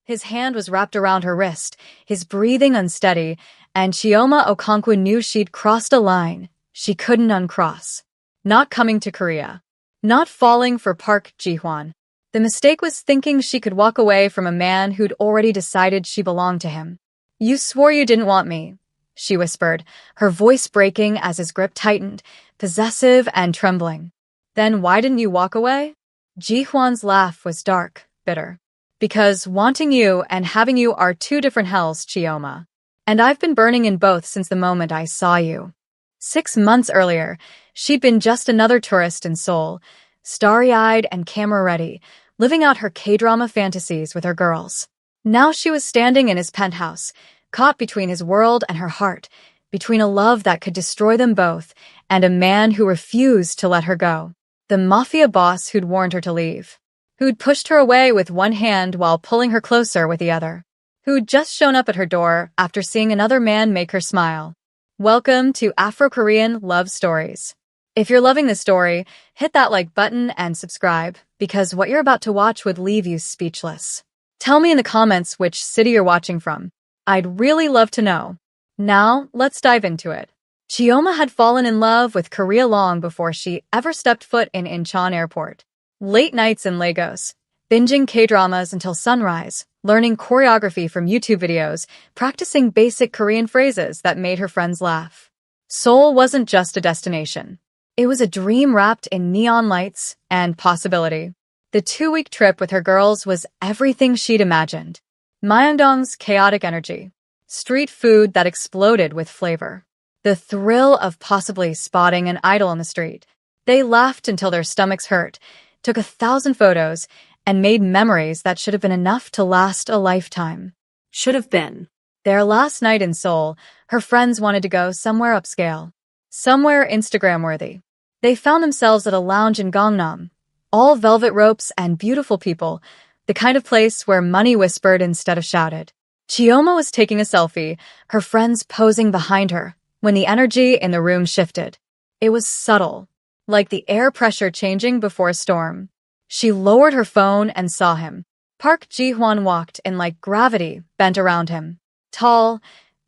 His hand was wrapped around her wrist, his breathing unsteady, and Chioma Okonkwo knew she'd crossed a line she couldn't uncross. Not coming to Korea. Not falling for Park Ji-hwan. The mistake was thinking she could walk away from a man who'd already decided she belonged to him. "You swore you didn't want me," she whispered, her voice breaking as his grip tightened, possessive and trembling. "Then why didn't you walk away?" Ji-hwan's laugh was dark, bitter. "Because wanting you and having you are two different hells, Chioma. And I've been burning in both since the moment I saw you." 6 months earlier, she'd been just another tourist in Seoul, starry-eyed and camera-ready, living out her K-drama fantasies with her girls. Now she was standing in his penthouse, caught between his world and her heart, between a love that could destroy them both and a man who refused to let her go. The Mafia boss who'd warned her to leave. Who'd pushed her away with one hand while pulling her closer with the other. Who'd just shown up at her door after seeing another man make her smile. Welcome to Afro-Korean Love Stories. If you're loving this story, hit that like button and subscribe, because what you're about to watch would leave you speechless. Tell me in the comments which city you're watching from. I'd really love to know. Now, let's dive into it. Chioma had fallen in love with Korea long before she ever stepped foot in Incheon Airport. Late nights in Lagos, binging K-dramas until sunrise, learning choreography from YouTube videos, practicing basic Korean phrases that made her friends laugh. Seoul wasn't just a destination. It was a dream wrapped in neon lights and possibility. The 2-week trip with her girls was everything she'd imagined. Myeongdong's chaotic energy. Street food that exploded with flavor. The thrill of possibly spotting an idol on the street. They laughed until their stomachs hurt, took 1,000 photos, and made memories that should have been enough to last a lifetime. Should have been. Their last night in Seoul, her friends wanted to go somewhere upscale. Somewhere Instagram-worthy. They found themselves at a lounge in Gangnam. All velvet ropes and beautiful people, the kind of place where money whispered instead of shouted. Chioma was taking a selfie, her friends posing behind her, when the energy in the room shifted. It was subtle, like the air pressure changing before a storm. She lowered her phone and saw him. Park Ji-hwan walked in like gravity bent around him. Tall,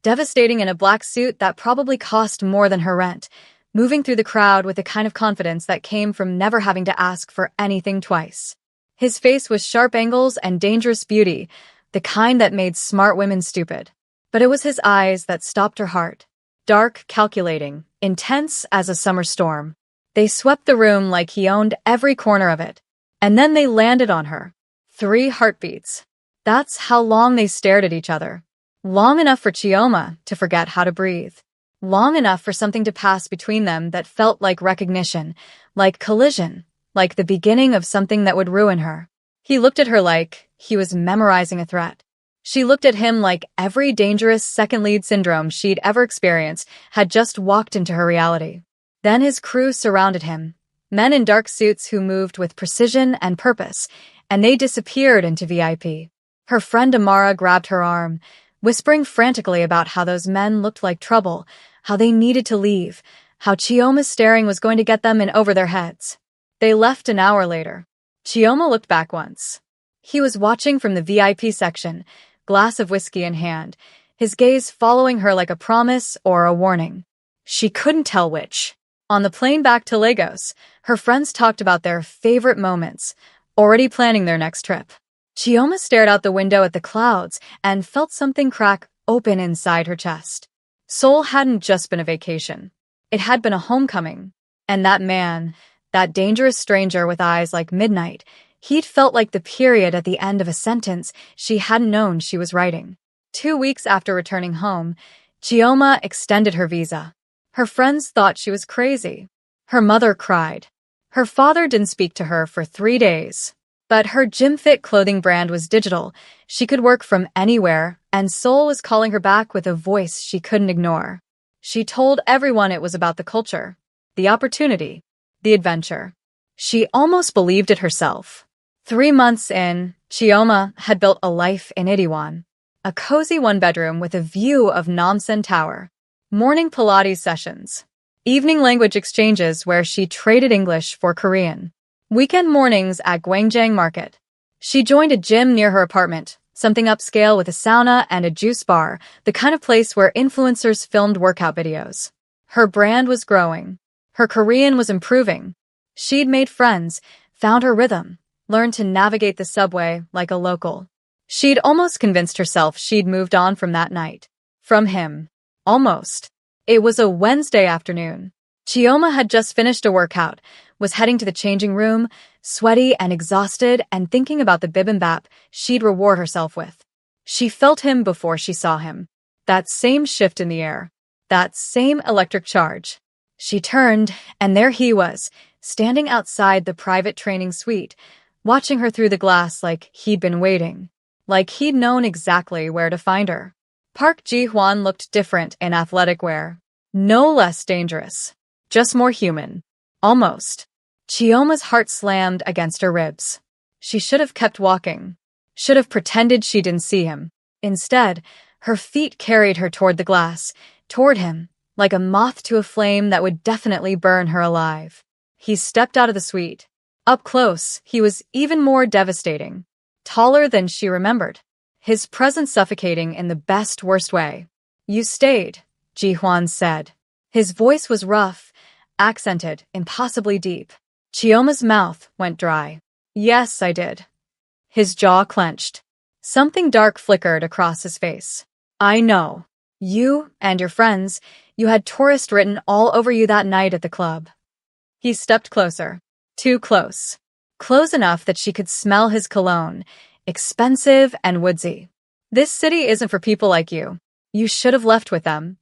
devastating in a black suit that probably cost more than her rent, moving through the crowd with the kind of confidence that came from never having to ask for anything twice. His face was sharp angles and dangerous beauty, the kind that made smart women stupid. But it was his eyes that stopped her heart. Dark, calculating, intense as a summer storm. They swept the room like he owned every corner of it. And then they landed on her. 3 heartbeats. That's how long they stared at each other. Long enough for Chioma to forget how to breathe. Long enough for something to pass between them that felt like recognition, like collision, like the beginning of something that would ruin her. He looked at her like he was memorizing a threat. She looked at him like every dangerous second lead syndrome she'd ever experienced had just walked into her reality. Then his crew surrounded him, men in dark suits who moved with precision and purpose, and they disappeared into VIP. Her friend Amara grabbed her arm, whispering frantically about how those men looked like trouble, how they needed to leave, how Chioma's staring was going to get them in over their heads. They left an hour later. Chioma looked back once. He was watching from the VIP section, glass of whiskey in hand, his gaze following her like a promise or a warning. She couldn't tell which. On the plane back to Lagos, her friends talked about their favorite moments, already planning their next trip. Chioma stared out the window at the clouds and felt something crack open inside her chest. Seoul hadn't just been a vacation. It had been a homecoming. And that man, that dangerous stranger with eyes like midnight, he'd felt like the period at the end of a sentence she hadn't known she was writing. 2 weeks after returning home, Chioma extended her visa. Her friends thought she was crazy. Her mother cried. Her father didn't speak to her for 3 days. But her gym-fit clothing brand was digital. She could work from anywhere, and Seoul was calling her back with a voice she couldn't ignore. She told everyone it was about the culture, the opportunity, the adventure. She almost believed it herself. 3 months in, Chioma had built a life in Itaewon. A cozy one-bedroom with a view of Namsan Tower. Morning Pilates sessions. Evening language exchanges where she traded English for Korean. Weekend mornings at Gwangjang Market. She joined a gym near her apartment, Something upscale with a sauna and a juice bar, the kind of place where influencers filmed workout videos. Her brand was growing. Her Korean was improving. She'd made friends, found her rhythm, learned to navigate the subway like a local. She'd almost convinced herself she'd moved on from that night. From him. Almost. It was a Wednesday afternoon. Chioma had just finished a workout, was heading to the changing room, sweaty and exhausted and thinking about the bibimbap she'd reward herself with. She felt him before she saw him. That same shift in the air. That same electric charge. She turned, and there he was, standing outside the private training suite, watching her through the glass like he'd been waiting. Like he'd known exactly where to find her. Park Ji-hwan looked different in athletic wear. No less dangerous. Just more human. Almost. Chioma's heart slammed against her ribs. She should have kept walking. Should have pretended she didn't see him. Instead, her feet carried her toward the glass, toward him, like a moth to a flame that would definitely burn her alive. He stepped out of the suite. Up close, he was even more devastating. Taller than she remembered. His presence suffocating in the best worst way. You stayed, Ji-hwan said. His voice was rough, accented, impossibly deep. Chioma's mouth went dry. Yes, I did. His jaw clenched. Something dark flickered across his face. I know. You and your friends, you had tourist written all over you that night at the club. He stepped closer. Too close. Close enough that she could smell his cologne, expensive and woodsy. This city isn't for people like you. You should have left with them.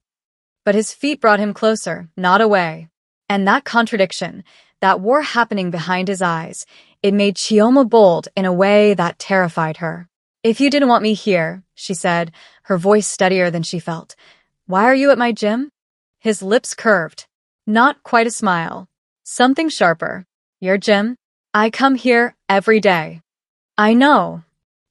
But his feet brought him closer, not away. And that contradiction, that war happening behind his eyes, it made Chioma bold in a way that terrified her. If you didn't want me here, she said, her voice steadier than she felt, why are you at my gym? His lips curved. Not quite a smile. Something sharper. Your gym? I come here every day. I know.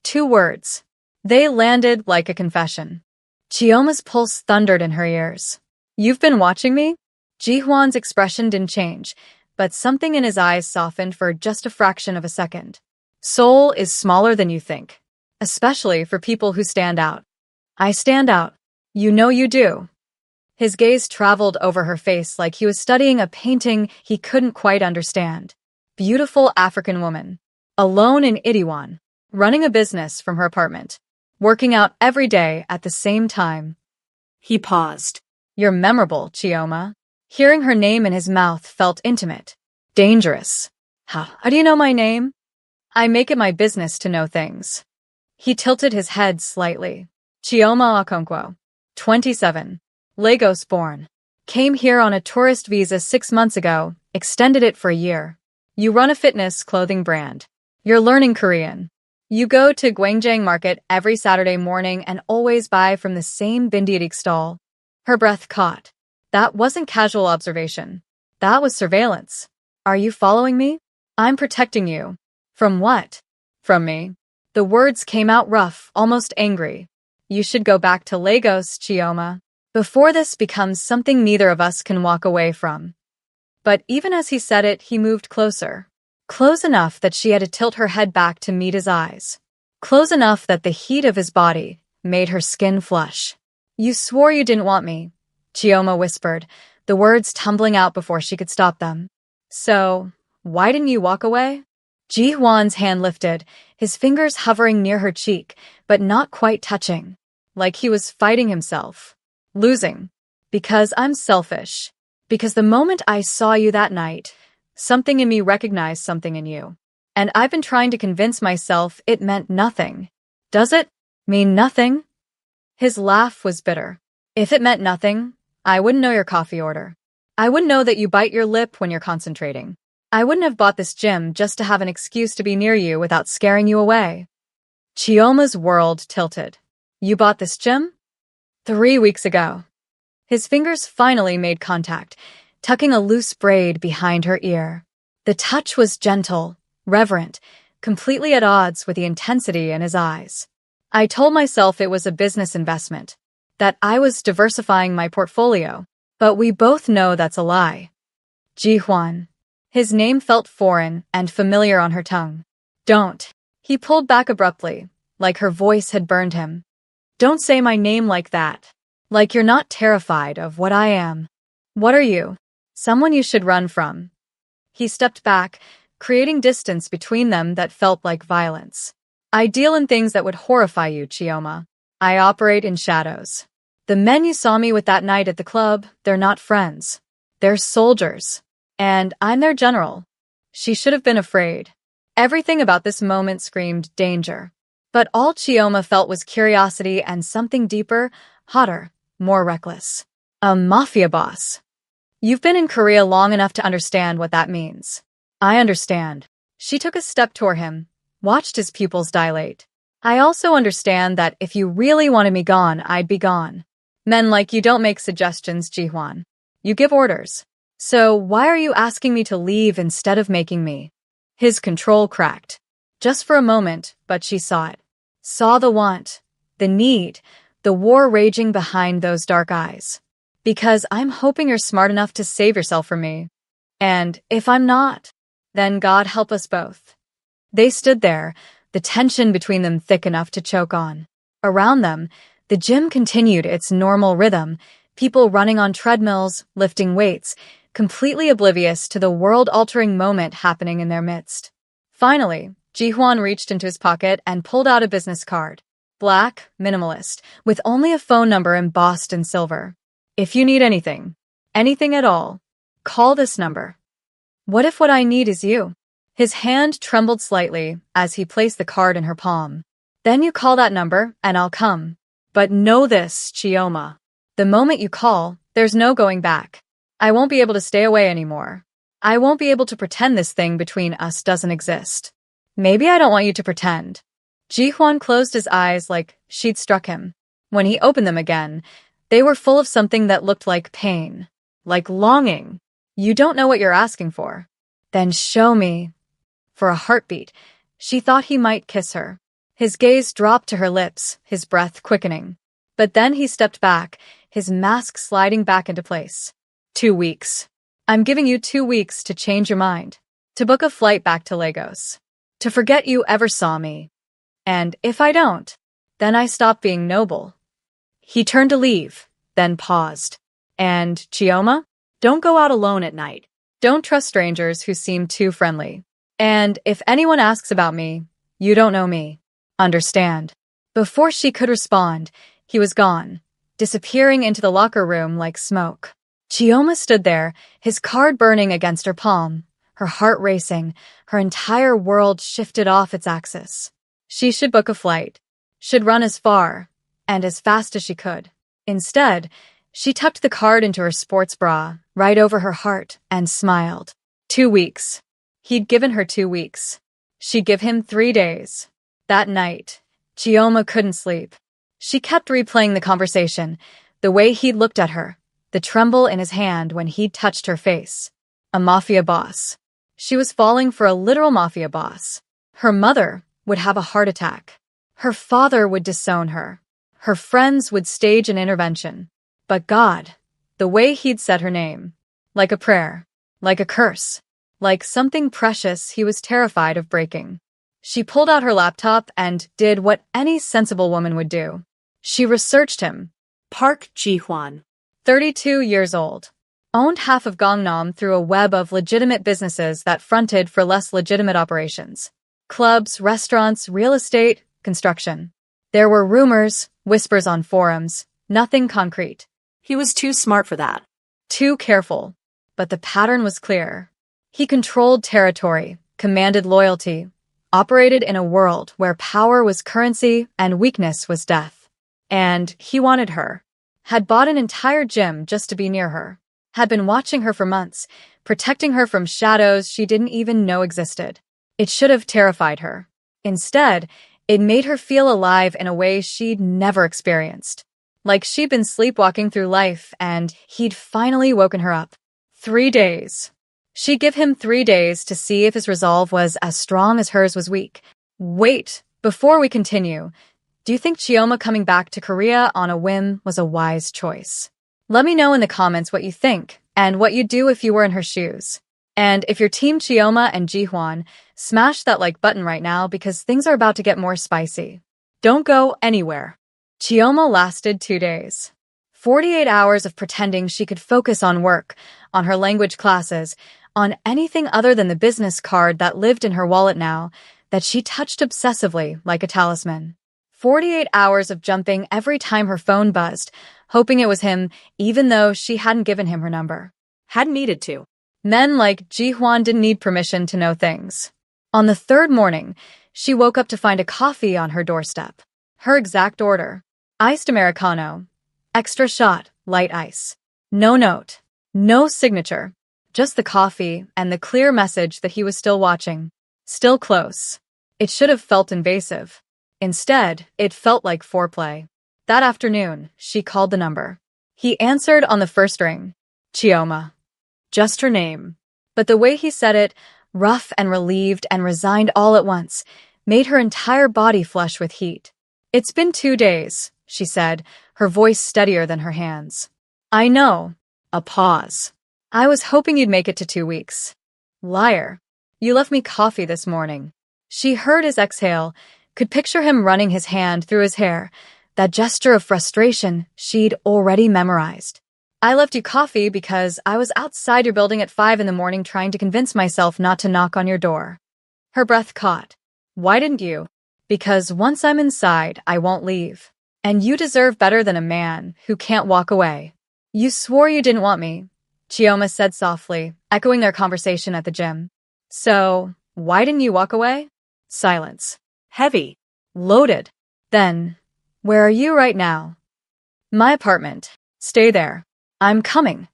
2 words. They landed like a confession. Chioma's pulse thundered in her ears. You've been watching me? Ji-hwan's expression didn't change, but something in his eyes softened for just a fraction of a second. Seoul is smaller than you think, especially for people who stand out. I stand out. You know you do. His gaze traveled over her face like he was studying a painting he couldn't quite understand. Beautiful African woman. Alone in Itaewon. Running a business from her apartment. Working out every day at the same time. He paused. You're memorable, Chioma. Hearing her name in his mouth felt intimate. Dangerous. How do you know my name? I make it my business to know things. He tilted his head slightly. Chioma Okonkwo. 27. Lagos born. Came here on a tourist visa 6 months ago, extended it for a year. You run a fitness clothing brand. You're learning Korean. You go to Gwangjang Market every Saturday morning and always buy from the same bindierig stall. Her breath caught. That wasn't casual observation. That was surveillance. Are you following me? I'm protecting you. From what? From me. The words came out rough, almost angry. You should go back to Lagos, Chioma. Before this becomes something neither of us can walk away from. But even as he said it, he moved closer. Close enough that she had to tilt her head back to meet his eyes. Close enough that the heat of his body made her skin flush. You swore you didn't want me, Chioma whispered, the words tumbling out before she could stop them. So, why didn't you walk away? Ji-hwan's hand lifted, his fingers hovering near her cheek, but not quite touching. Like he was fighting himself. Losing. Because I'm selfish. Because the moment I saw you that night, something in me recognized something in you. And I've been trying to convince myself it meant nothing. Does it mean nothing? His laugh was bitter. If it meant nothing, I wouldn't know your coffee order. I wouldn't know that you bite your lip when you're concentrating. I wouldn't have bought this gym just to have an excuse to be near you without scaring you away. Chioma's world tilted. You bought this gym? 3 weeks ago. His fingers finally made contact, tucking a loose braid behind her ear. The touch was gentle, reverent, completely at odds with the intensity in his eyes. I told myself it was a business investment, that I was diversifying my portfolio, but we both know that's a lie. Ji-hwan. His name felt foreign and familiar on her tongue. Don't. He pulled back abruptly, like her voice had burned him. Don't say my name like that. Like you're not terrified of what I am. What are you? Someone you should run from. He stepped back, creating distance between them that felt like violence. I deal in things that would horrify you, Chioma. I operate in shadows. The men you saw me with that night at the club, they're not friends. They're soldiers. And I'm their general. She should have been afraid. Everything about this moment screamed danger. But all Chioma felt was curiosity and something deeper, hotter, more reckless. A mafia boss. You've been in Korea long enough to understand what that means. I understand. She took a step toward him, watched his pupils dilate. I also understand that if you really wanted me gone, I'd be gone. Men like you don't make suggestions, Ji-hwan. You give orders. So why are you asking me to leave instead of making me? His control cracked. Just for a moment, but she saw it. Saw the want, the need, the war raging behind those dark eyes. Because I'm hoping you're smart enough to save yourself from me. And if I'm not, then God help us both. They stood there, the tension between them thick enough to choke on. Around them, the gym continued its normal rhythm, people running on treadmills, lifting weights, completely oblivious to the world-altering moment happening in their midst. Finally, Ji-hwan reached into his pocket and pulled out a business card. Black, minimalist, with only a phone number embossed in silver. If you need anything, anything at all, call this number. What if what I need is you? His hand trembled slightly as he placed the card in her palm. Then you call that number and I'll come. But know this, Chioma. The moment you call, there's no going back. I won't be able to stay away anymore. I won't be able to pretend this thing between us doesn't exist. Maybe I don't want you to pretend. Ji-hwan closed his eyes like she'd struck him. When he opened them again, they were full of something that looked like pain, like longing. You don't know what you're asking for. Then show me. For a heartbeat, she thought he might kiss her. His gaze dropped to her lips, his breath quickening. But then he stepped back, his mask sliding back into place. 2 weeks. I'm giving you 2 weeks to change your mind, to book a flight back to Lagos, to forget you ever saw me. And if I don't, then I stop being noble. He turned to leave, then paused. And, Chioma, don't go out alone at night. Don't trust strangers who seem too friendly. And if anyone asks about me, you don't know me. Understand? Before she could respond, he was gone, disappearing into the locker room like smoke. Chioma stood there, his card burning against her palm, her heart racing, her entire world shifted off its axis. She should book a flight, should run as far and as fast as she could. Instead, she tucked the card into her sports bra, right over her heart, and smiled. 2 weeks. He'd given her 2 weeks. She'd give him 3 days. That night, Chioma couldn't sleep. She kept replaying the conversation, the way he'd looked at her, the tremble in his hand when he'd touched her face. A mafia boss. She was falling for a literal mafia boss. Her mother would have a heart attack. Her father would disown her. Her friends would stage an intervention. But God, the way he'd said her name, like a prayer, like a curse, like something precious he was terrified of breaking. She pulled out her laptop and did what any sensible woman would do. She researched him. Park Ji-hwan. 32 years old. Owned half of Gangnam through a web of legitimate businesses that fronted for less legitimate operations. Clubs, restaurants, real estate, construction. There were rumors, whispers on forums, nothing concrete. He was too smart for that. Too careful. But the pattern was clear. He controlled territory, commanded loyalty, operated in a world where power was currency and weakness was death. And he wanted her. Had bought an entire gym just to be near her. Had been watching her for months, protecting her from shadows she didn't even know existed. It should have terrified her. Instead, it made her feel alive in a way she'd never experienced. Like she'd been sleepwalking through life and he'd finally woken her up. 3 days. She'd give him 3 days to see if his resolve was as strong as hers was weak. Wait, before we continue, do you think Chioma coming back to Korea on a whim was a wise choice? Let me know in the comments what you think and what you'd do if you were in her shoes. And if you're Team Chioma and Ji-hwan, smash that like button right now because things are about to get more spicy. Don't go anywhere. Chioma lasted 2 days. 48 hours of pretending she could focus on work, on her language classes, on anything other than the business card that lived in her wallet now, that she touched obsessively like a talisman. 48 hours of jumping every time her phone buzzed, hoping it was him, even though she hadn't given him her number. Hadn't needed to. Men like Ji-hwan didn't need permission to know things. On the third morning, she woke up to find a coffee on her doorstep. Her exact order: iced Americano, extra shot, light ice. No note, no signature, just the coffee and the clear message that he was still watching, still close. It should have felt invasive. Instead, it felt like foreplay. That afternoon, she called the number. He answered on the first ring. Chioma. Just her name. But the way he said it, rough and relieved and resigned all at once, made her entire body flush with heat. It's been 2 days, she said, her voice steadier than her hands. I know. A pause. I was hoping you'd make it to 2 weeks. Liar. You left me coffee this morning. She heard his exhale, could picture him running his hand through his hair, that gesture of frustration she'd already memorized. I left you coffee because I was outside your building at 5 in the morning trying to convince myself not to knock on your door. Her breath caught. Why didn't you? Because once I'm inside, I won't leave. And you deserve better than a man who can't walk away. You swore you didn't want me, Chioma said softly, echoing their conversation at the gym. So, why didn't you walk away? Silence. Heavy. Loaded. Then, where are you right now? My apartment. Stay there. I'm coming.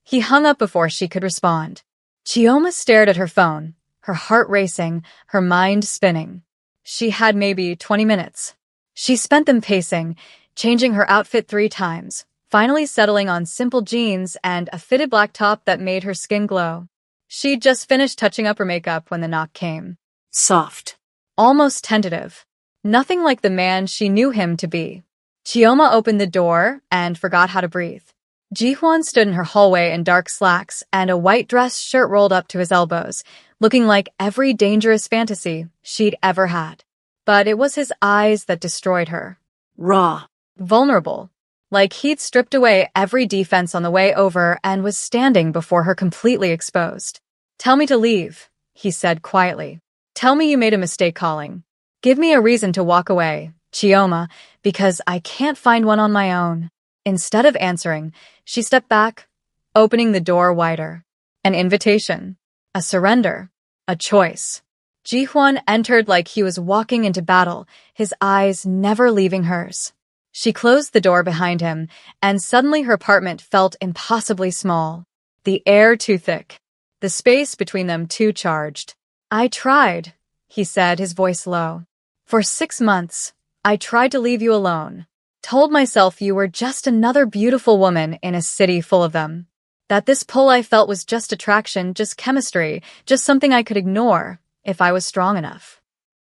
He hung up before she could respond. Chioma stared at her phone, her heart racing, her mind spinning. She had maybe 20 minutes. She spent them pacing, changing her outfit 3 times, finally settling on simple jeans and a fitted black top that made her skin glow. She'd just finished touching up her makeup when the knock came. Soft. Almost tentative. Nothing like the man she knew him to be. Chioma opened the door and forgot how to breathe. Ji-hwan stood in her hallway in dark slacks and a white dress shirt rolled up to his elbows, looking like every dangerous fantasy she'd ever had. But it was his eyes that destroyed her. Raw. Vulnerable. Like he'd stripped away every defense on the way over and was standing before her completely exposed. Tell me to leave, he said quietly. Tell me you made a mistake calling. Give me a reason to walk away, Chioma, because I can't find one on my own. Instead of answering, she stepped back, opening the door wider. An invitation. A surrender. A choice. Ji-hwan entered like he was walking into battle, his eyes never leaving hers. She closed the door behind him, and suddenly her apartment felt impossibly small. The air too thick. The space between them too charged. I tried, he said, his voice low. For 6 months, I tried to leave you alone. Told myself you were just another beautiful woman in a city full of them. That this pull I felt was just attraction, just chemistry, just something I could ignore if I was strong enough.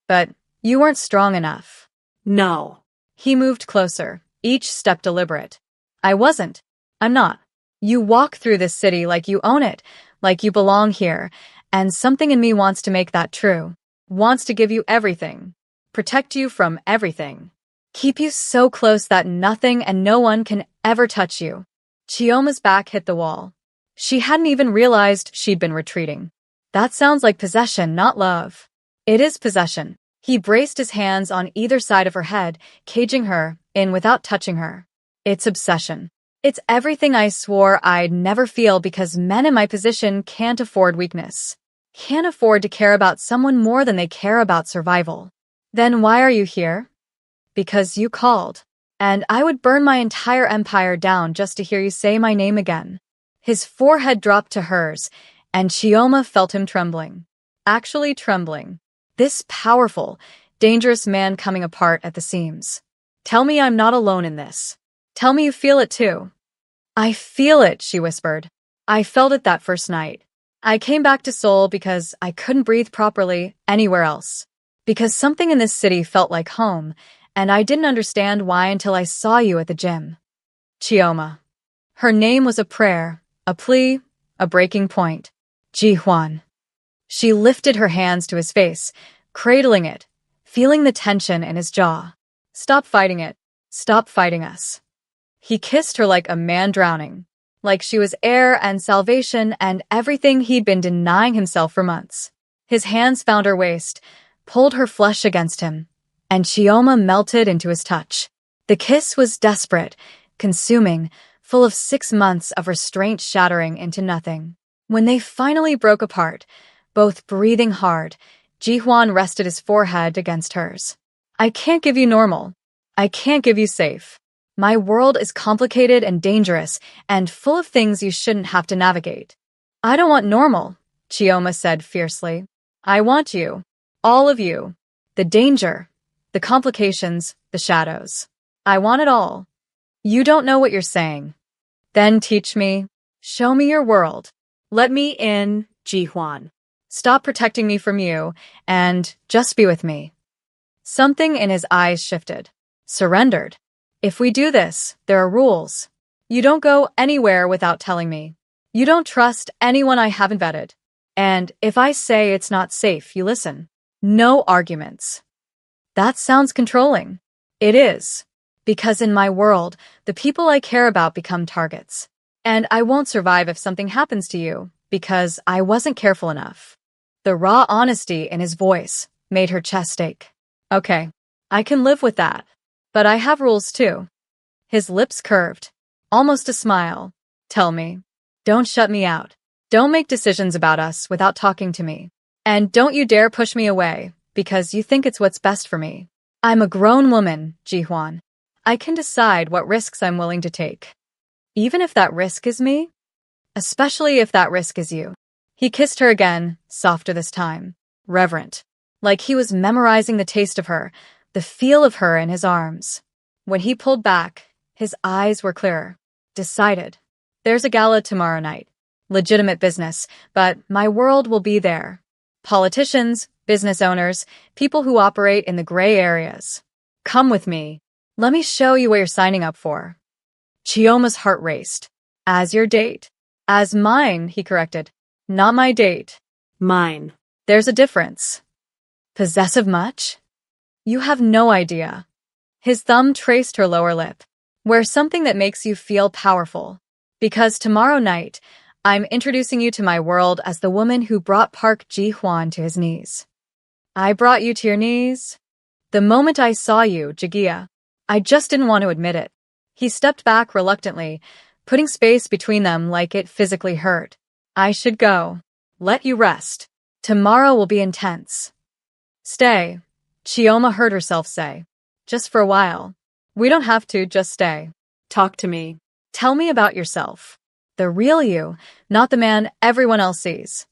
But you weren't strong enough. No. He moved closer, each step deliberate. I wasn't. I'm not. You walk through this city like you own it, like you belong here, and something in me wants to make that true. Wants to give you everything. Protect you from everything. Keep you so close that nothing and no one can ever touch you. Chioma's back hit the wall. She hadn't even realized she'd been retreating. That sounds like possession, not love. It is possession. He braced his hands on either side of her head, caging her in without touching her. It's obsession. It's everything I swore I'd never feel because men in my position can't afford weakness. Can't afford to care about someone more than they care about survival. Then why are you here? Because you called. And I would burn my entire empire down just to hear you say my name again. His forehead dropped to hers, and Chioma felt him trembling. Actually trembling. This powerful, dangerous man coming apart at the seams. Tell me I'm not alone in this. Tell me you feel it too. I feel it, she whispered. I felt it that first night. I came back to Seoul because I couldn't breathe properly anywhere else. Because something in this city felt like home, and I didn't understand why until I saw you at the gym. Chioma. Her name was a prayer, a plea, a breaking point. Ji-hwan. She lifted her hands to his face, cradling it, feeling the tension in his jaw. Stop fighting it. Stop fighting us. He kissed her like a man drowning, like she was air and salvation and everything he'd been denying himself for months. His hands found her waist, pulled her flesh against him, and Chioma melted into his touch. The kiss was desperate, consuming, full of 6 months of restraint shattering into nothing. When they finally broke apart, both breathing hard, Ji-hwan rested his forehead against hers. I can't give you normal. I can't give you safe. My world is complicated and dangerous and full of things you shouldn't have to navigate. I don't want normal, Chioma said fiercely. I want you. All of you. The danger. The complications. The shadows. I want it all. You don't know what you're saying. Then teach me. Show me your world. Let me in, Ji-hwan. Stop protecting me from you, and just be with me. Something in his eyes shifted. Surrendered. If we do this, there are rules. You don't go anywhere without telling me. You don't trust anyone I haven't vetted. And if I say it's not safe, you listen. No arguments. That sounds controlling. It is. Because in my world, the people I care about become targets. And I won't survive if something happens to you, because I wasn't careful enough. The raw honesty in his voice made her chest ache. Okay, I can live with that. But I have rules too. His lips curved. Almost a smile. Tell me. Don't shut me out. Don't make decisions about us without talking to me. And don't you dare push me away, because you think it's what's best for me. I'm a grown woman, Ji-hwan. I can decide what risks I'm willing to take. Even if that risk is me? Especially if that risk is you. He kissed her again, softer this time. Reverent. Like he was memorizing the taste of her, the feel of her in his arms. When he pulled back, his eyes were clearer. Decided. There's a gala tomorrow night. Legitimate business, but my world will be there. Politicians, business owners, people who operate in the gray areas. Come with me. Let me show you what you're signing up for. Chioma's heart raced. As your date. As mine, he corrected. Not my date. Mine. There's a difference. Possessive much? You have no idea. His thumb traced her lower lip. Wear something that makes you feel powerful. Because tomorrow night, I'm introducing you to my world as the woman who brought Park Ji-hwan to his knees. I brought you to your knees? The moment I saw you, Jagia, I just didn't want to admit it. He stepped back reluctantly, putting space between them like it physically hurt. I should go. Let you rest. Tomorrow will be intense. Stay, Chioma heard herself say. Just for a while. We don't have to, just stay. Talk to me. Tell me about yourself. The real you, not the man everyone else sees.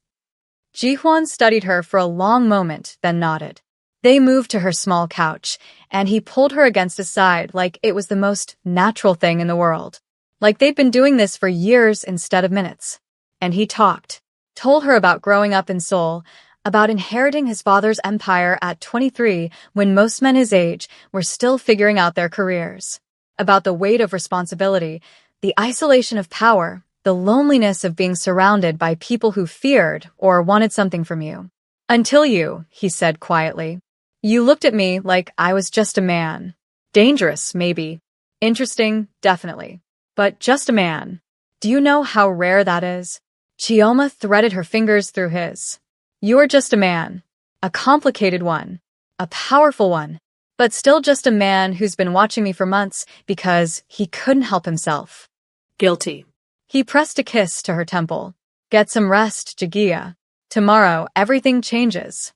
Ji-hwan studied her for a long moment, then nodded. They moved to her small couch, and he pulled her against his side like it was the most natural thing in the world. Like they'd been doing this for years instead of minutes. And he talked. Told her about growing up in Seoul, about inheriting his father's empire at 23 when most men his age were still figuring out their careers. About the weight of responsibility, the isolation of power, the loneliness of being surrounded by people who feared or wanted something from you. Until you, he said quietly. You looked at me like I was just a man. Dangerous, maybe. Interesting, definitely. But just a man. Do you know how rare that is? Chioma threaded her fingers through his. You're just a man. A complicated one. A powerful one. But still just a man who's been watching me for months because he couldn't help himself. Guilty. He pressed a kiss to her temple. Get some rest, Jagia. Tomorrow, everything changes.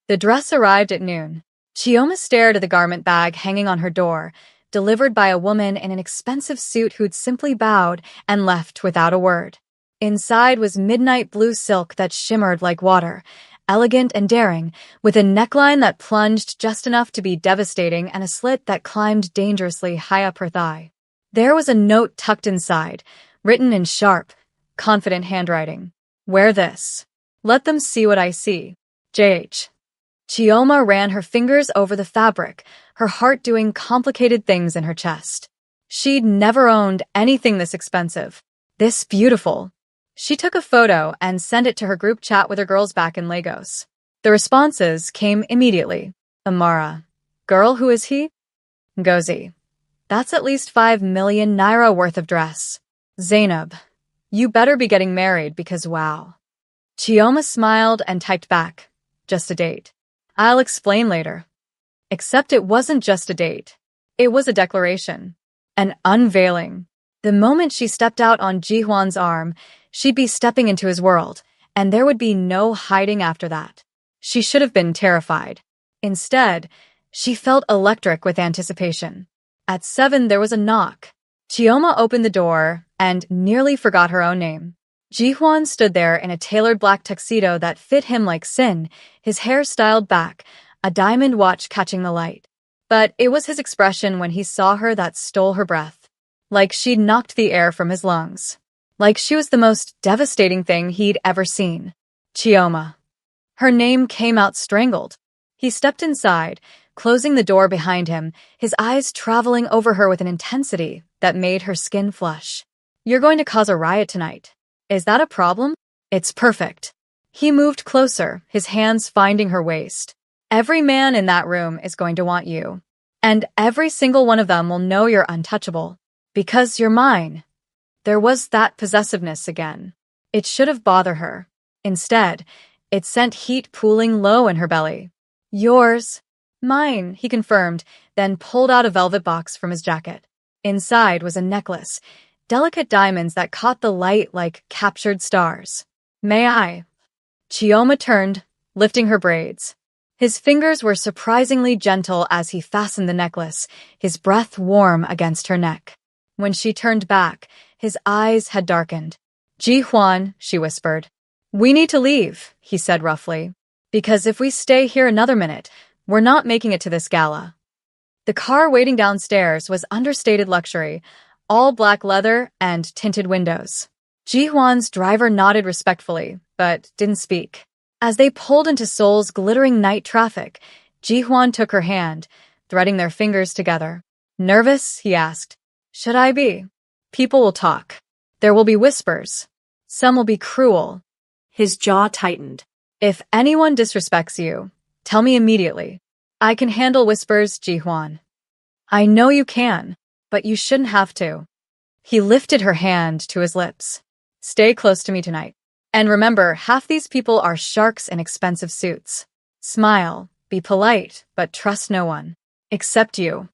The dress arrived at noon. Chioma stared at the garment bag hanging on her door, delivered by a woman in an expensive suit who'd simply bowed and left without a word. Inside was midnight blue silk that shimmered like water, elegant and daring, with a neckline that plunged just enough to be devastating and a slit that climbed dangerously high up her thigh. There was a note tucked inside, written in sharp, confident handwriting. Wear this. Let them see what I see. J.H. Chioma ran her fingers over the fabric, her heart doing complicated things in her chest. She'd never owned anything this expensive, this beautiful. She took a photo and sent it to her group chat with her girls back in Lagos. The responses came immediately. Amara. Girl, who is he? Gozi. That's at least 5 million naira worth of dress. Zainab, you better be getting married because wow. Chioma smiled and typed back. Just a date. I'll explain later. Except it wasn't just a date. It was a declaration. An unveiling. The moment she stepped out on Ji-hwan's arm, she'd be stepping into his world, and there would be no hiding after that. She should have been terrified. Instead, she felt electric with anticipation. At 7, there was a knock. Chioma opened the door and nearly forgot her own name. Ji-hwan stood there in a tailored black tuxedo that fit him like sin, his hair styled back, a diamond watch catching the light. But it was his expression when he saw her that stole her breath. Like she'd knocked the air from his lungs. Like she was the most devastating thing he'd ever seen. Chioma. Her name came out strangled. He stepped inside, closing the door behind him, his eyes traveling over her with an intensity that made her skin flush. You're going to cause a riot tonight. Is that a problem? It's perfect. He moved closer, his hands finding her waist. Every man in that room is going to want you. And every single one of them will know you're untouchable. Because you're mine. There was that possessiveness again. It should have bothered her. Instead, it sent heat pooling low in her belly. Yours. Mine, he confirmed, then pulled out a velvet box from his jacket. Inside was a necklace, delicate diamonds that caught the light like captured stars. May I? Chioma turned, lifting her braids. His fingers were surprisingly gentle as he fastened the necklace, his breath warm against her neck. When she turned back, his eyes had darkened. Ji-hwan, she whispered. We need to leave, he said roughly. Because if we stay here another minute, we're not making it to this gala. The car waiting downstairs was understated luxury, all black leather and tinted windows. Ji-hwan's driver nodded respectfully, but didn't speak. As they pulled into Seoul's glittering night traffic, Ji-hwan took her hand, threading their fingers together. Nervous? He asked. Should I be? People will talk. There will be whispers. Some will be cruel. His jaw tightened. If anyone disrespects you, tell me immediately. I can handle whispers, Ji-hwan. I know you can, but you shouldn't have to. He lifted her hand to his lips. Stay close to me tonight. And remember, half these people are sharks in expensive suits. Smile, be polite, but trust no one. Except you.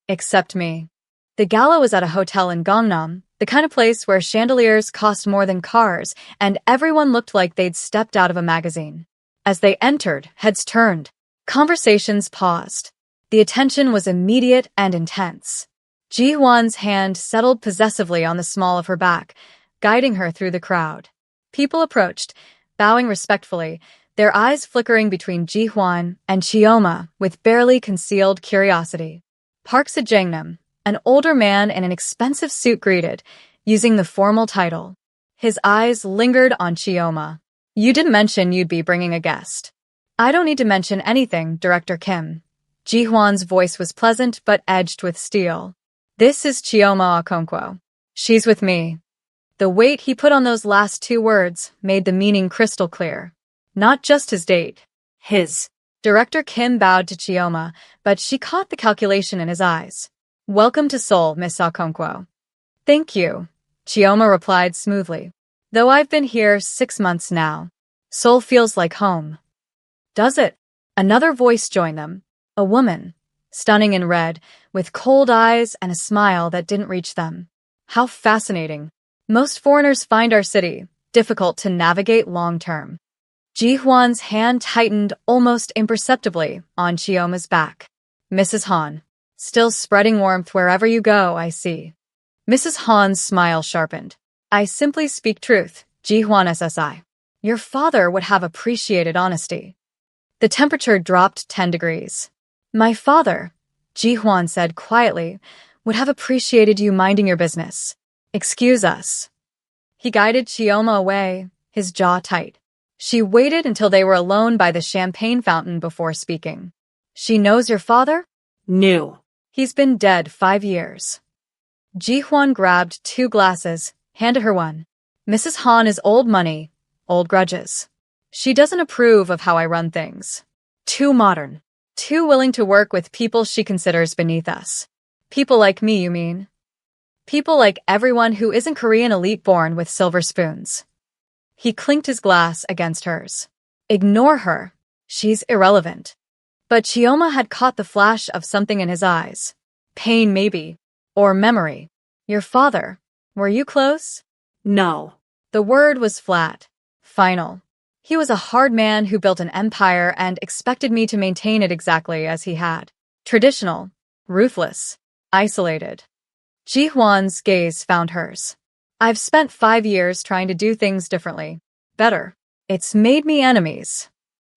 Except me. The gala was at a hotel in Gangnam, the kind of place where chandeliers cost more than cars, and everyone looked like they'd stepped out of a magazine. As they entered, heads turned. Conversations paused. The attention was immediate and intense. Ji-hwan's hand settled possessively on the small of her back, guiding her through the crowd. People approached, bowing respectfully, their eyes flickering between Ji-hwan and Chioma with barely concealed curiosity. Park Se-jangnam, an older man in an expensive suit, greeted, using the formal title. His eyes lingered on Chioma. You didn't mention you'd be bringing a guest. I don't need to mention anything, Director Kim. Ji-hwan's voice was pleasant but edged with steel. This is Chioma Okonkwo. She's with me. The weight he put on those last 2 words made the meaning crystal clear. Not just his date. His. Director Kim bowed to Chioma, but she caught the calculation in his eyes. Welcome to Seoul, Miss Okonkwo. Thank you, Chioma replied smoothly. Though I've been here 6 months now, Seoul feels like home. Does it? Another voice joined them. A woman, stunning in red, with cold eyes and a smile that didn't reach them. How fascinating. Most foreigners find our city difficult to navigate long-term. Ji-hwan's hand tightened almost imperceptibly on Chioma's back. Mrs. Han. Still spreading warmth wherever you go, I see. Mrs. Han's smile sharpened. I simply speak truth, Ji-hwan SSI. Your father would have appreciated honesty. The temperature dropped 10 degrees. My father, Ji-hwan said quietly, would have appreciated you minding your business. Excuse us. He guided Chioma away, his jaw tight. She waited until they were alone by the champagne fountain before speaking. She knows your father? Knew. He's been dead 5 years. Ji-hwan grabbed 2 glasses, handed her one. Mrs. Han is old money, old grudges. She doesn't approve of how I run things. Too modern. Too willing to work with people she considers beneath us. People like me, you mean? People like everyone who isn't Korean elite born with silver spoons. He clinked his glass against hers. Ignore her. She's irrelevant. But Chioma had caught the flash of something in his eyes. Pain, maybe. Or memory. Your father. Were you close? No. The word was flat. Final. He was a hard man who built an empire and expected me to maintain it exactly as he had. Traditional. Ruthless. Isolated. Ji Hwan's gaze found hers. I've spent 5 years trying to do things differently. Better. It's made me enemies.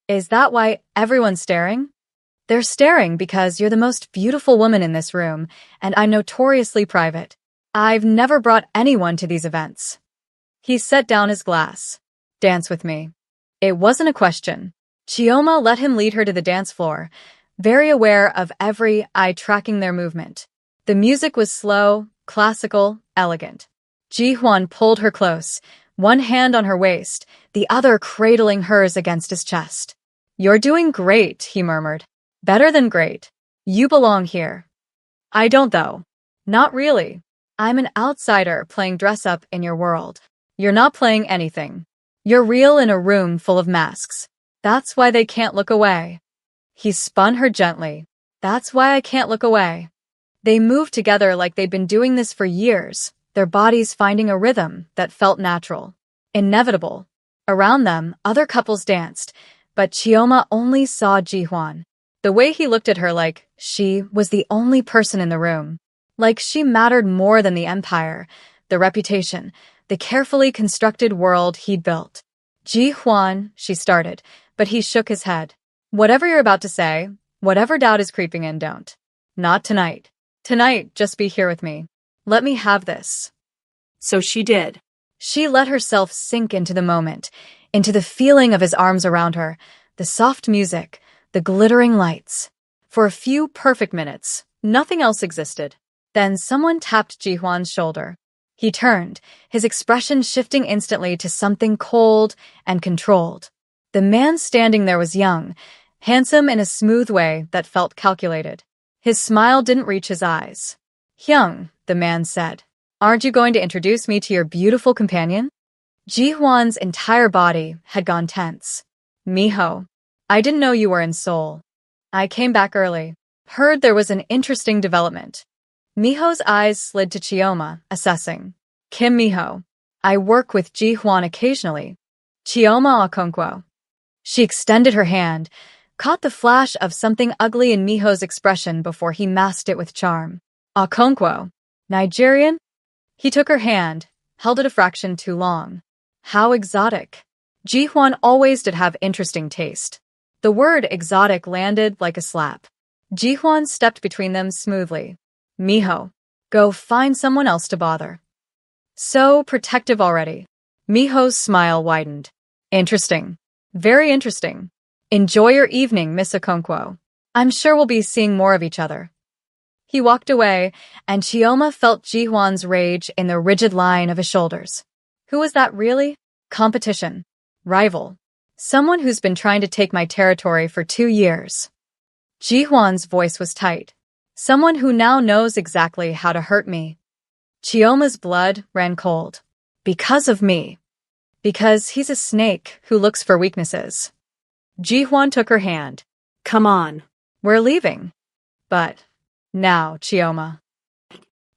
Is that why everyone's staring? They're staring because you're the most beautiful woman in this room, and I'm notoriously private. I've never brought anyone to these events. He set down his glass. Dance with me. It wasn't a question. Chioma let him lead her to the dance floor, very aware of every eye tracking their movement. The music was slow, classical, elegant. Ji Hwan pulled her close, one hand on her waist, the other cradling hers against his chest. You're doing great, he murmured. Better than great. You belong here. I don't, though. Not really. I'm an outsider playing dress-up in your world. You're not playing anything. You're real in a room full of masks. That's why they can't look away. He spun her gently. That's why I can't look away. They moved together like they'd been doing this for years, their bodies finding a rhythm that felt natural, inevitable. Around them, other couples danced, but Chioma only saw Ji Hwan. The way he looked at her like she was the only person in the room. Like she mattered more than the empire, the reputation, the carefully constructed world he'd built. Ji Hwan, she started, but he shook his head. Whatever you're about to say, whatever doubt is creeping in, don't. Not tonight. Tonight, just be here with me. Let me have this. So she did. She let herself sink into the moment, into the feeling of his arms around her, the soft music, the glittering lights. For a few perfect minutes, nothing else existed. Then someone tapped Ji Hwan's shoulder. He turned, his expression shifting instantly to something cold and controlled. The man standing there was young, handsome in a smooth way that felt calculated. His smile didn't reach his eyes. Hyung, the man said, aren't you going to introduce me to your beautiful companion? Ji Hwan's entire body had gone tense. Miho, I didn't know you were in Seoul. I came back early. Heard there was an interesting development. Miho's eyes slid to Chioma, assessing. Kim Miho. I work with Ji Hwan occasionally. Chioma Okonkwo. She extended her hand, caught the flash of something ugly in Miho's expression before he masked it with charm. Okonkwo. Nigerian? He took her hand, held it a fraction too long. How exotic. Ji Hwan always did have interesting taste. The word exotic landed like a slap. Ji Hwan stepped between them smoothly. Miho, go find someone else to bother. So protective already. Miho's smile widened. Interesting. Very interesting. Enjoy your evening, Miss Okonkwo. I'm sure we'll be seeing more of each other. He walked away, and Chioma felt Ji Hwan's rage in the rigid line of his shoulders. Who was that really? Competition. Rival. Someone who's been trying to take my territory for 2 years. Ji Hwan's voice was tight. Someone who now knows exactly how to hurt me. Chioma's blood ran cold. Because of me. Because he's a snake who looks for weaknesses. Ji Hwan took her hand. Come on. We're leaving. But now, Chioma.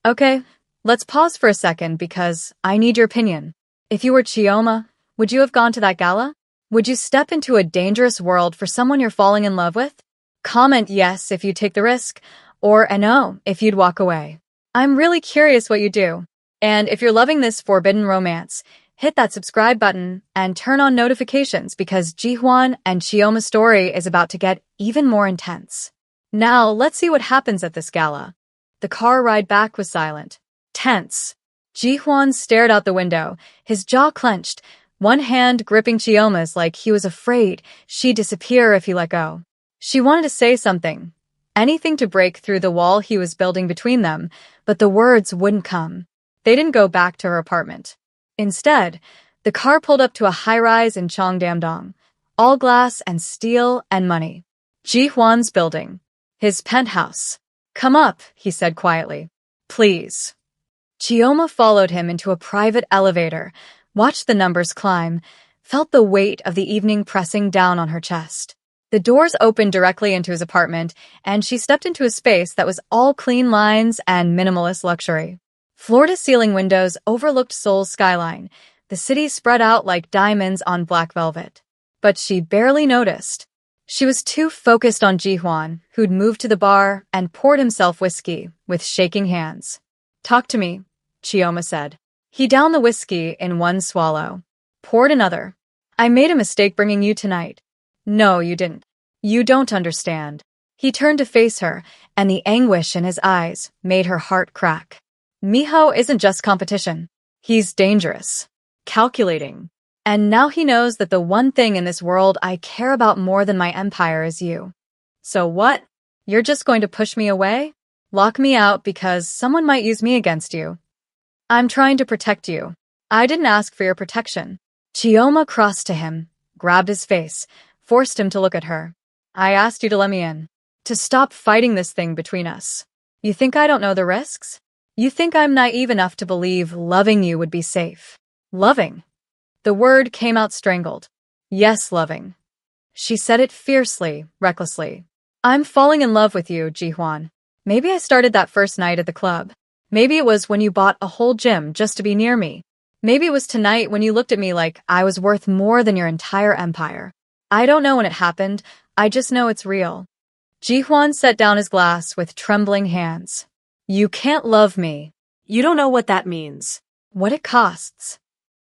Okay, let's pause for a second because I need your opinion. If you were Chioma, would you have gone to that gala? Would you step into a dangerous world for someone you're falling in love with? Comment yes if you take the risk, or a no if you'd walk away. I'm really curious what you do. And if you're loving this forbidden romance, hit that subscribe button and turn on notifications because Ji Hwan and Chioma's story is about to get even more intense. Now, let's see what happens at this gala. The car ride back was silent. Tense. Ji Hwan stared out the window, his jaw clenched, one hand gripping Chioma's like he was afraid she'd disappear if he let go. She wanted to say something, anything to break through the wall he was building between them, but the words wouldn't come. They didn't go back to her apartment. Instead, the car pulled up to a high-rise in Cheongdam-dong, all glass and steel and money. Ji Hwan's building. His penthouse. Come up, he said quietly. Please. Chioma followed him into a private elevator, watched the numbers climb, felt the weight of the evening pressing down on her chest. The doors opened directly into his apartment, and she stepped into a space that was all clean lines and minimalist luxury. Floor-to-ceiling windows overlooked Seoul's skyline, the city spread out like diamonds on black velvet. But she barely noticed. She was too focused on Ji-hwan, who'd moved to the bar and poured himself whiskey, with shaking hands. Talk to me, Chioma said. He downed the whiskey in one swallow. Poured another. I made a mistake bringing you tonight. No, you didn't. You don't understand. He turned to face her, and the anguish in his eyes made her heart crack. Miho isn't just competition. He's dangerous. Calculating. And now he knows that the one thing in this world I care about more than my empire is you. So what? You're just going to push me away? Lock me out because someone might use me against you. I'm trying to protect you. I didn't ask for your protection. Chioma crossed to him, grabbed his face, forced him to look at her. I asked you to let me in. To stop fighting this thing between us. You think I don't know the risks? You think I'm naive enough to believe loving you would be safe? Loving? The word came out strangled. Yes, loving. She said it fiercely, recklessly. I'm falling in love with you, Ji-hwan. Maybe I started that first night at the club. Maybe it was when you bought a whole gym just to be near me. Maybe it was tonight when you looked at me like I was worth more than your entire empire. I don't know when it happened, I just know it's real. Ji-hwan set down his glass with trembling hands. You can't love me. You don't know what that means. What it costs.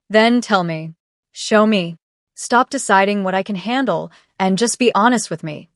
Then tell me. Show me. Stop deciding what I can handle and just be honest with me.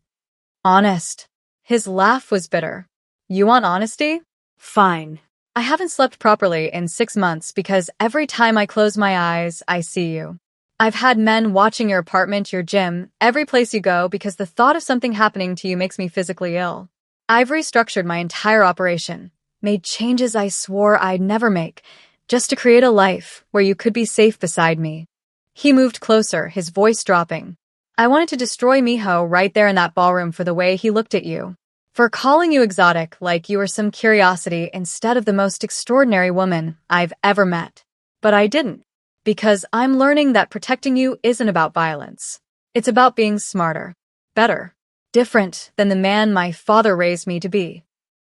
Honest. His laugh was bitter. You want honesty? Fine. I haven't slept properly in 6 months because every time I close my eyes, I see you. I've had men watching your apartment, your gym, every place you go because the thought of something happening to you makes me physically ill. I've restructured my entire operation, made changes I swore I'd never make, just to create a life where you could be safe beside me. He moved closer, his voice dropping. I wanted to destroy Miho right there in that ballroom for the way he looked at you. For calling you exotic like you were some curiosity instead of the most extraordinary woman I've ever met. But I didn't. Because I'm learning that protecting you isn't about violence. It's about being smarter, better, different than the man my father raised me to be.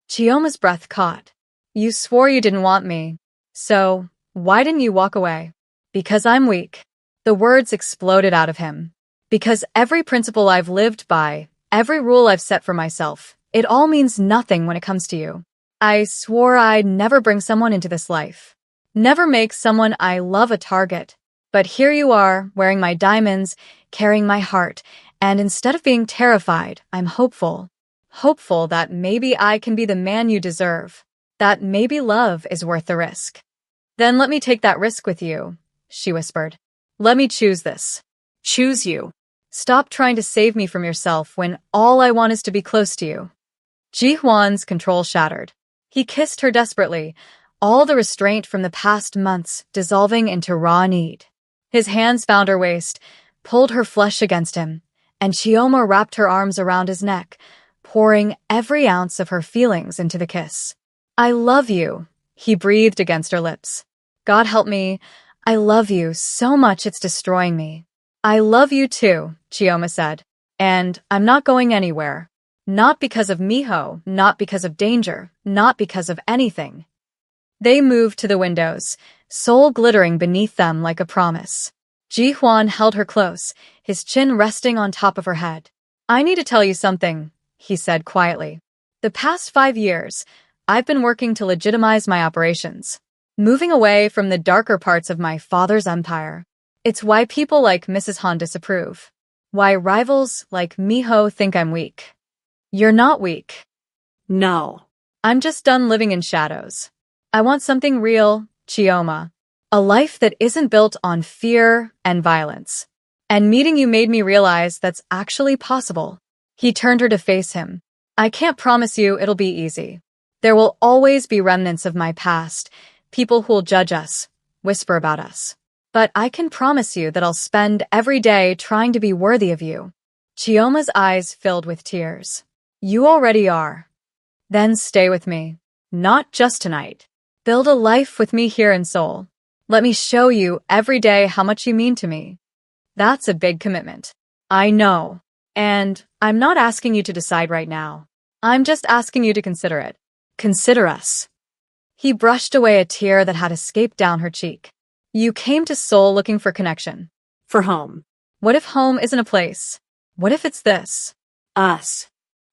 Chioma's breath caught. You swore you didn't want me. So, why didn't you walk away? Because I'm weak. The words exploded out of him. Because every principle I've lived by, every rule I've set for myself, it all means nothing when it comes to you. I swore I'd never bring someone into this life. Never make someone I love a target. But here you are, wearing my diamonds, carrying my heart, and instead of being terrified, I'm hopeful. Hopeful that maybe I can be the man you deserve. That maybe love is worth the risk. Then let me take that risk with you, she whispered. Let me choose this. Choose you. Stop trying to save me from yourself when all I want is to be close to you. Ji-hwan's control shattered. He kissed her desperately, all the restraint from the past months dissolving into raw need. His hands found her waist, pulled her flesh against him, and Chioma wrapped her arms around his neck, pouring every ounce of her feelings into the kiss. I love you, he breathed against her lips. God help me, I love you so much it's destroying me. I love you too, Chioma said, and I'm not going anywhere. Not because of Miho, not because of danger, not because of anything. They moved to the windows, Seoul glittering beneath them like a promise. Ji-hwan held her close, his chin resting on top of her head. I need to tell you something, he said quietly. The past 5 years, I've been working to legitimize my operations, moving away from the darker parts of my father's empire. It's why people like Mrs. Han disapprove. Why rivals like Miho think I'm weak. You're not weak. No. I'm just done living in shadows. I want something real, Chioma. A life that isn't built on fear and violence. And meeting you made me realize that's actually possible. He turned her to face him. I can't promise you it'll be easy. There will always be remnants of my past, people who'll judge us, whisper about us. But I can promise you that I'll spend every day trying to be worthy of you. Chioma's eyes filled with tears. You already are. Then stay with me. Not just tonight. Build a life with me here in Seoul. Let me show you every day how much you mean to me. That's a big commitment. I know. And I'm not asking you to decide right now. I'm just asking you to consider it. Consider us. He brushed away a tear that had escaped down her cheek. You came to Seoul looking for connection. For home. What if home isn't a place? What if it's this? Us.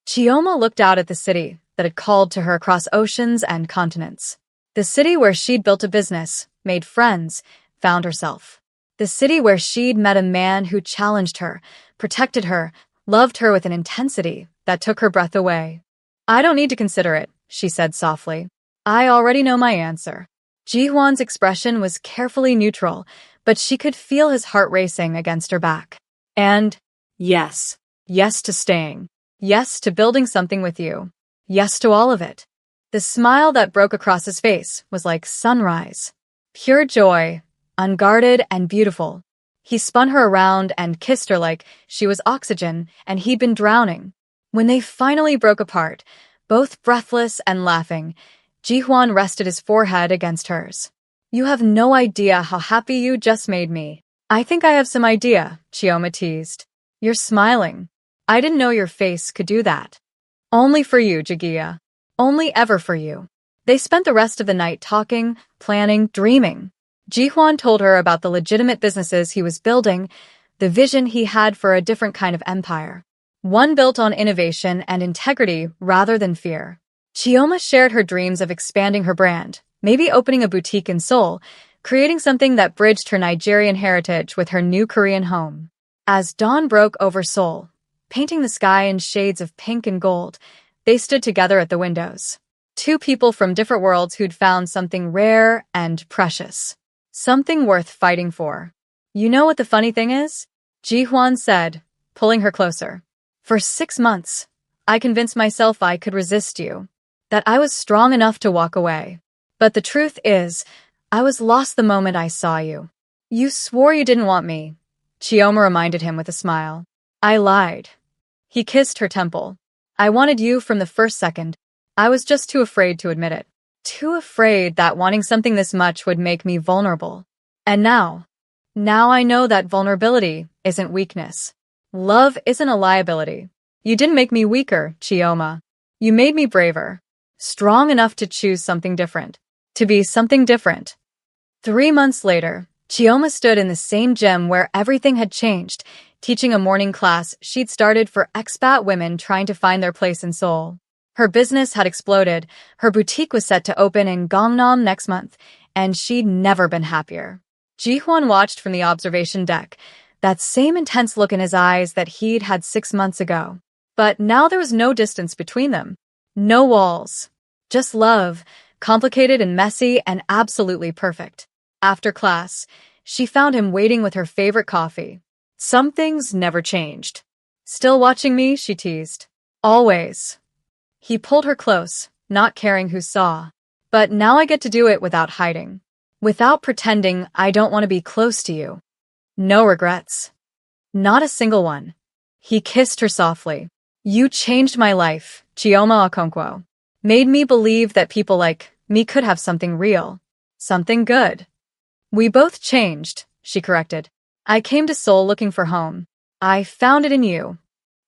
Chioma looked out at the city that had called to her across oceans and continents. The city where she'd built a business, made friends, found herself. The city where she'd met a man who challenged her, protected her, loved her with an intensity that took her breath away. I don't need to consider it, she said softly. I already know my answer. Ji-hwan's expression was carefully neutral, but she could feel his heart racing against her back. And Yes. yes to staying. Yes to building something with you. Yes to all of it. The smile that broke across his face was like sunrise. Pure joy, unguarded and beautiful. He spun her around and kissed her like she was oxygen and he'd been drowning. When they finally broke apart, both breathless and laughing, Ji-hwan rested his forehead against hers. You have no idea how happy you just made me. I think I have some idea, Chioma teased. You're smiling. I didn't know your face could do that. Only for you, Jagia. Only ever for you. They spent the rest of the night talking, planning, dreaming. Ji-hwan told her about the legitimate businesses he was building, the vision he had for a different kind of empire. One built on innovation and integrity rather than fear. Chioma shared her dreams of expanding her brand, maybe opening a boutique in Seoul, creating something that bridged her Nigerian heritage with her new Korean home. As dawn broke over Seoul, painting the sky in shades of pink and gold, they stood together at the windows. Two people from different worlds who'd found something rare and precious. Something worth fighting for. You know what the funny thing is? Ji-hwan said, pulling her closer. For 6 months, I convinced myself I could resist you, that I was strong enough to walk away. But the truth is, I was lost the moment I saw you. You swore you didn't want me. Chioma reminded him with a smile. I lied. He kissed her temple. I wanted you from the first second. I was just too afraid to admit it. Too afraid that wanting something this much would make me vulnerable. And now I know that vulnerability isn't weakness. Love isn't a liability. You didn't make me weaker, Chioma. You made me braver. Strong enough to choose something different. To be something different. 3 months later, Chioma stood in the same gym where everything had changed, teaching a morning class she'd started for expat women trying to find their place in Seoul. Her business had exploded, her boutique was set to open in Gangnam next month, and she'd never been happier. Ji-hwan watched from the observation deck, that same intense look in his eyes that he'd had 6 months ago. But now there was no distance between them. No walls. Just love, complicated and messy and absolutely perfect. After class, she found him waiting with her favorite coffee. Some things never changed. Still watching me, she teased. Always. He pulled her close, not caring who saw. But now I get to do it without hiding. Without pretending I don't want to be close to you. No regrets. Not a single one. He kissed her softly. You changed my life, Chioma Okonkwo. Made me believe that people like me could have something real. Something good. We both changed, she corrected. I came to Seoul looking for home. I found it in you.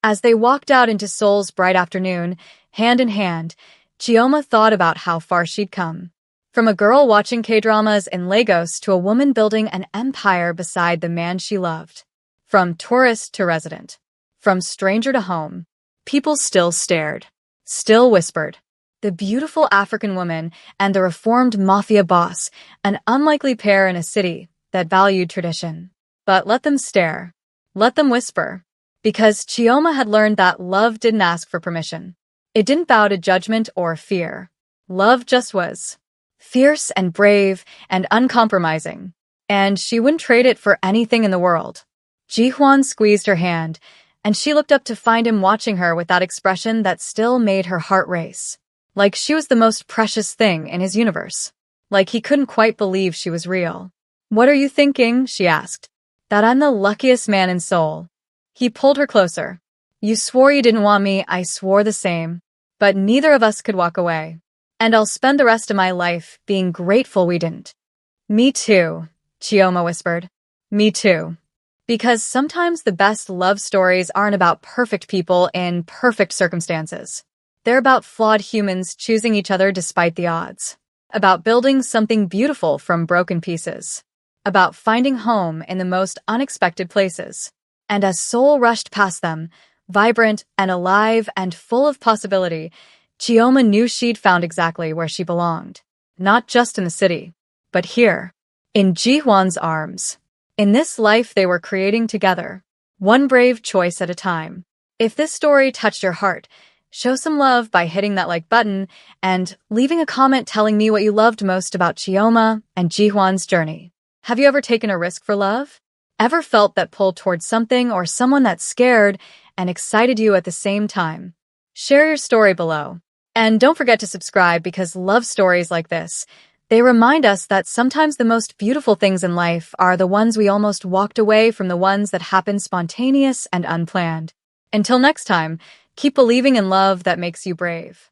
As they walked out into Seoul's bright afternoon, hand in hand, Chioma thought about how far she'd come. From a girl watching K-dramas in Lagos to a woman building an empire beside the man she loved. From tourist to resident. From stranger to home. People still stared. Still whispered. The beautiful African woman and the reformed Mafia boss, an unlikely pair in a city that valued tradition. But let them stare. Let them whisper. Because Chioma had learned that love didn't ask for permission. It didn't bow to judgment or fear. Love just was. Fierce and brave and uncompromising. And she wouldn't trade it for anything in the world. Ji-hwan squeezed her hand, and she looked up to find him watching her with that expression that still made her heart race. Like she was the most precious thing in his universe. Like he couldn't quite believe she was real. What are you thinking? She asked. That I'm the luckiest man in Seoul. He pulled her closer. You swore you didn't want me, I swore the same. but neither of us could walk away. And I'll spend the rest of my life being grateful we didn't. Me too, Chioma whispered. Me too. Because sometimes the best love stories aren't about perfect people in perfect circumstances. They're about flawed humans choosing each other despite the odds. About building something beautiful from broken pieces. About finding home in the most unexpected places. And as Soul rushed past them, vibrant and alive and full of possibility, Chioma knew she'd found exactly where she belonged. Not just in the city, but here, in Ji-hwan's arms. In this life they were creating together, one brave choice at a time. If this story touched your heart, show some love by hitting that like button and leaving a comment telling me what you loved most about Chioma and Ji-hwan's journey. Have you ever taken a risk for love? Ever felt that pull towards something or someone that scared and excited you at the same time? Share your story below. And don't forget to subscribe because love stories like this, they remind us that sometimes the most beautiful things in life are the ones we almost walked away from, the ones that happen spontaneous and unplanned. Until next time, keep believing in love that makes you brave.